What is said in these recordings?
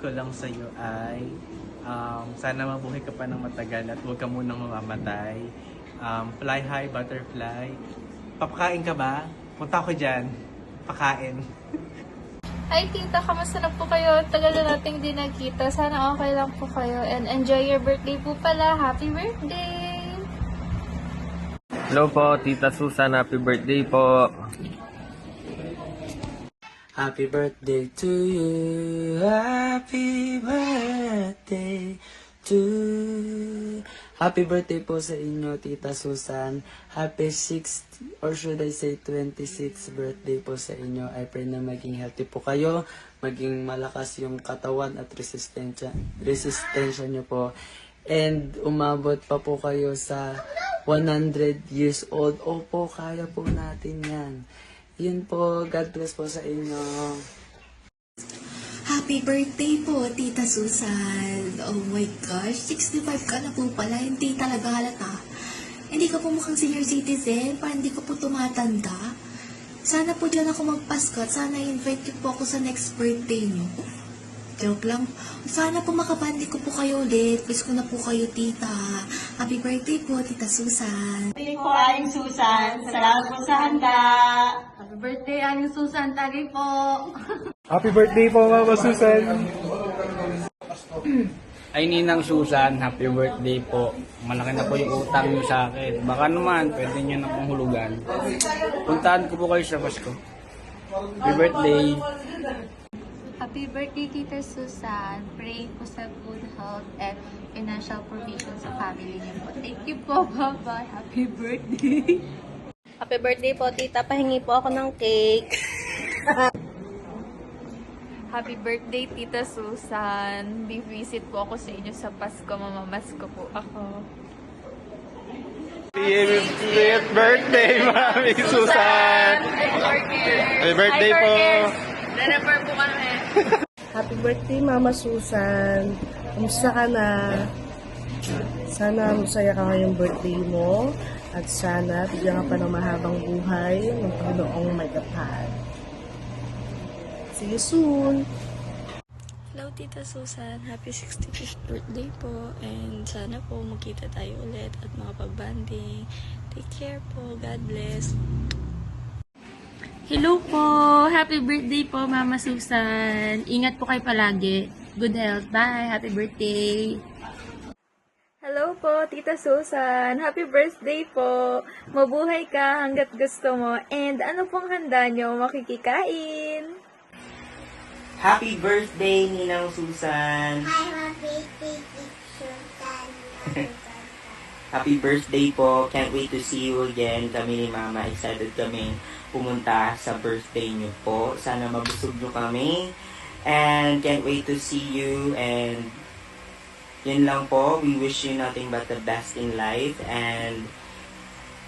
ko lang sa'yo ay sana mabuhay ka pa ng matagal at huwag ka munang mamamatay. Fly high, butterfly. Papakain ka ba? Punta ako dyan. Pakain. Hi tita, kamusta na po kayo? Tagal na nating di nagkita. Sana okay lang po kayo and enjoy your birthday po pala. Happy birthday! Hello po, Tita Susan. Happy birthday po. Happy birthday to you. Happy birthday to Happy birthday po sa inyo, Tita Susan. Happy 60 or should I say 26th birthday po sa inyo. I pray na maging healthy po kayo, maging malakas yung katawan at resistensya nyo po. And umabot pa po kayo sa 100 years old. Opo, kaya po natin yan. Yun po, God bless po sa inyo. Happy birthday po, Tita Susan. Oh my gosh, 65 ka na po pala. Hindi talaga halata. Hindi ka po mukhang senior citizen, parang hindi ko po tumatanda. Sana po dyan ako magpasko at sana invite niyo po ako sa next birthday niyo. Joke lang. Sana po makabandi ko po kayo ulit. Please ko na po kayo, tita. Happy birthday po, Tita Susan. Birthday po, Aling Susan. Salamat po sa handa. Happy birthday, Aling Susan. Tagay po! Happy birthday po, Mama Susan! Ay, Ninang Susan, happy birthday po. Malaki na po yung utang niyo sa akin. Baka naman, pwede niyo na pong hulugan. Puntahan ko po kayo sa Pasko. Happy birthday! Happy birthday, Tita Susan. Pray po sa good health and financial provision sa family niyo po. Thank you po. Bye-bye. Happy birthday. Happy birthday po, tita. Pahingi po ako ng cake. Happy birthday, Tita Susan. Bivisit po ako sa inyo sa Pasko. Mamamasko po ako. Happy birthday, Mami Susan! Happy birthday po! Remember po kami. Happy birthday, Mama Susan. Kumusta ka na? Sana masaya ka ngayong birthday mo. At sana bigyan ka pa ng mahabang buhay ng Panginoong may kapal. See you soon! Hello, Tita Susan. Happy 65th birthday po. And sana po magkita tayo ulit at makapag-banding. Take care po. God bless. Hello po! Happy birthday po, Mama Susan. Ingat po kayo palagi. Good health. Bye! Happy birthday! Hello po, Tita Susan. Happy birthday po. Mabuhay ka hanggat gusto mo. And ano pong handa nyo makikikain? Happy birthday, Ninang Susan! Happy birthday, Susan. Happy birthday po. Can't wait to see you again. Kami ni Mama, excited kami pumunta sa birthday niyo po. Sana mabusog niyo kami. And can't wait to see you. And yun lang po. We wish you nothing but the best in life. And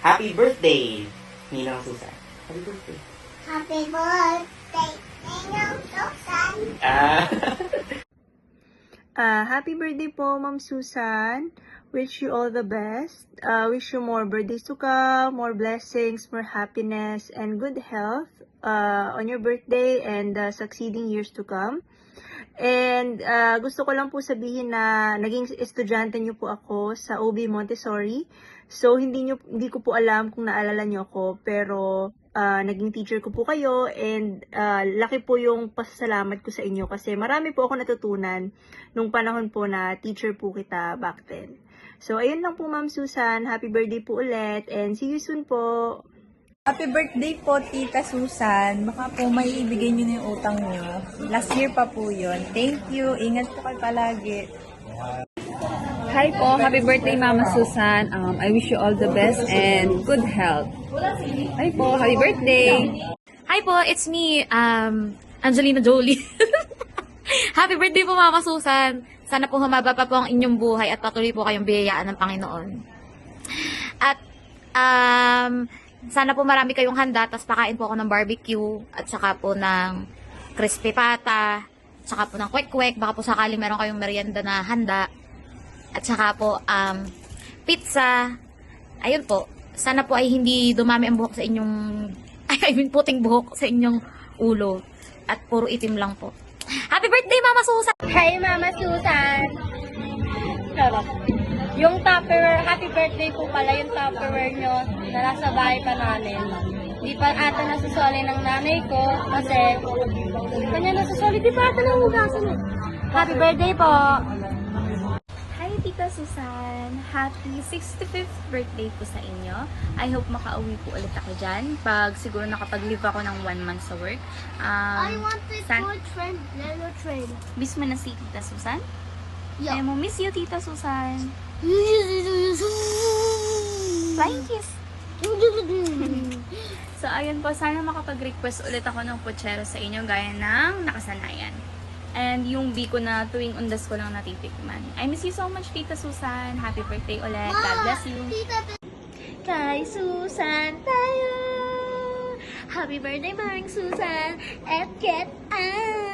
happy birthday, Ninang Susan. Happy birthday. Happy birthday, Ninang Susan. Happy birthday po, Ma'am Susan. Wish you all the best. Wish you more birthdays to come, more blessings, more happiness, and good health on your birthday and succeeding years to come. And gusto ko lang po sabihin na naging estudyante niyo po ako sa OB Montessori. So, hindi ko po alam kung naalala niyo ako, pero naging teacher ko po kayo and laki po yung pasasalamat ko sa inyo kasi marami po ako natutunan nung panahon po na teacher po kita back then. So, ayun lang po, Ma'am Susan. Happy birthday po ulit and see you soon po. Happy birthday po, Tita Susan. Baka po may ibigay niyo na yung utang niyo. Last year pa po yun. Thank you. Ingat po kayo palagi. Hi po. Happy birthday, Mama Susan. I wish you all the best and good health. Hi po. Happy birthday. Hi po, it's me, Angelina Jolie. Happy birthday po, Mama Susan. Sana po humaba pa po ang inyong buhay at patuloy po kayong biyayaan ng Panginoon. At, sana po marami kayong handa, tapos pakain po ako ng barbecue, at saka po ng crispy pata, saka po ng kwek-kwek, baka po sakali meron kayong merienda na handa, at saka po, pizza. Ayun po, sana po ay hindi dumami ang buhok sa inyong, I mean puting buhok sa inyong ulo, at puro itim lang po. Happy birthday, Mama Susan! Hi, Mama Susan! Charot. Yung Tupperware, happy birthday po pala yung Tupperware nyo na nasa bahay pa namin. Di pa ata nasusoli ng nanay ko kasi kanya nasusoli, di pa ata nahugasan eh. Happy birthday po! Hi, Tita Susan! Happy 65th birthday po sa inyo. I hope makauwi po ulit ako dyan pag siguro nakapag-leave ako ng 1 month sa work. I want the toy train, yellow train. Miss mo na si Tita Susan? Yeah. I mo miss you, Tita Susan. Flying kiss! So, ayun po, sana makapag-request ulit ako ng puchero sa inyo gaya ng nakasanayan. And yung biko na tuwing undas ko lang natitikman. I miss you so much, Tita Susan. Happy birthday ulit. God bless you. Kay Susan tayo. Happy birthday, Maring Susan. At get out.